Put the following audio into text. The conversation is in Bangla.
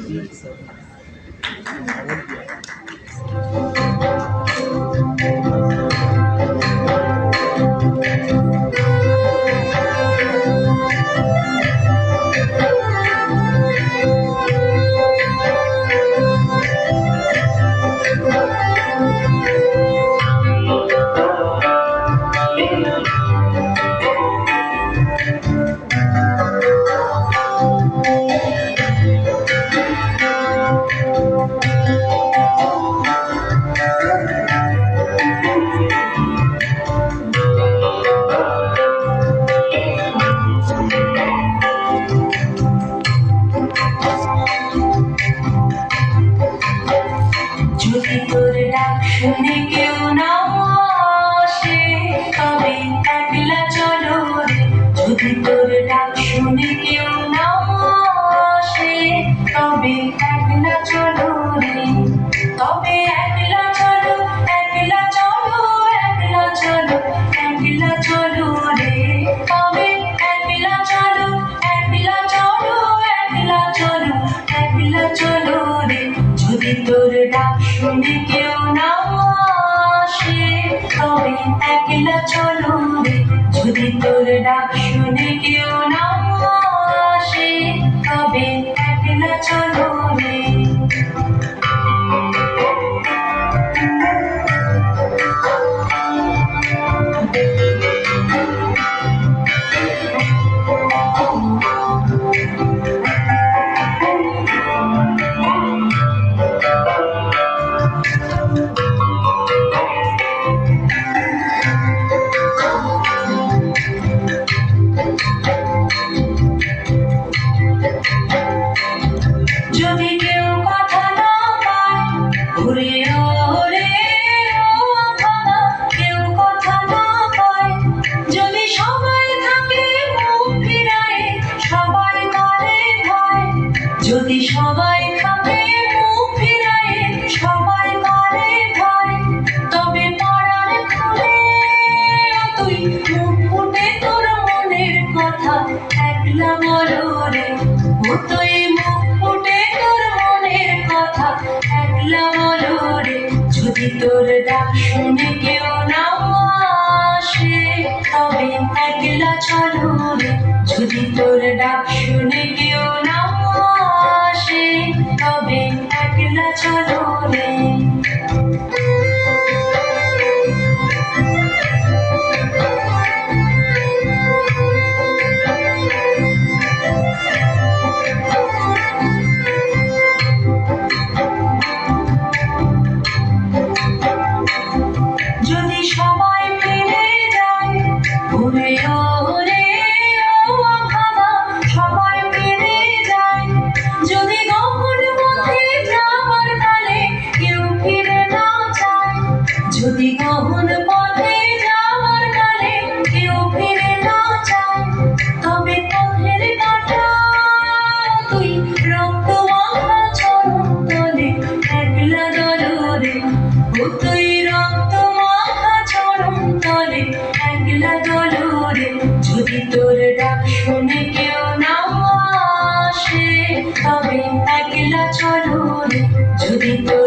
যদি তোর ডাক শুনে কেউ না আসে তবে একলা চলো রে। যদি তোর ডাক শুনে কেউ না আসে তবে একলা চলো রে। তবে একলা চলো, একলা চলো, একলা চলো, একলা চলো রে। তবে একলা চলো, একলা চলো, একলা চলো, একলা চলো রে। যদি তোর ডাক শুনে কেউ না আসে তবে একলা চলো রে। যদি তোর ডাক শুনে কেউ না আসে তবে একলা চলো রে। যদি কেউ কথা না পায় ঘুরে ওরে ও আখানা, কেউ কথা না পায় যদি সবাই থাকে মুখ ফিরায় সবাই করে ভয়। যদি সবাই থাকে মুখ ফিরায় সবাই করে ভয় তবে পরাণ খুলে তুই মুখ ফুটে তোর মনের কথা একলা বলো রে। ও তুই মুখ ফুটে তোর মনের কথা একলা বলো রে। যদি তোর ডাক শুনে কেউ না আসে তবে একলা চলো রে। যদি তোর ডাক শুনে কেউ না আসে তবে একলা চলো রে। যদি সবাই ফিরে যায় ঘুরে ওরে ও আখানা, সবাই ফিরে যায় যদি গহন পথে যাবার কালে কেউ ফিরে না চায়। যদি গহন পথে যাবার কালে কেউ ফিরে না চায় তবে পথের কাঁটা তুই রক্ত মাখা চরণ তলে একলা দলো রে। ও তুই রক্ত মাখা চরণ তলে একলা দলো রে। যদি তোর ডাক শুনে কেউ না আসে তবে একলা চলো রে। যদি তোর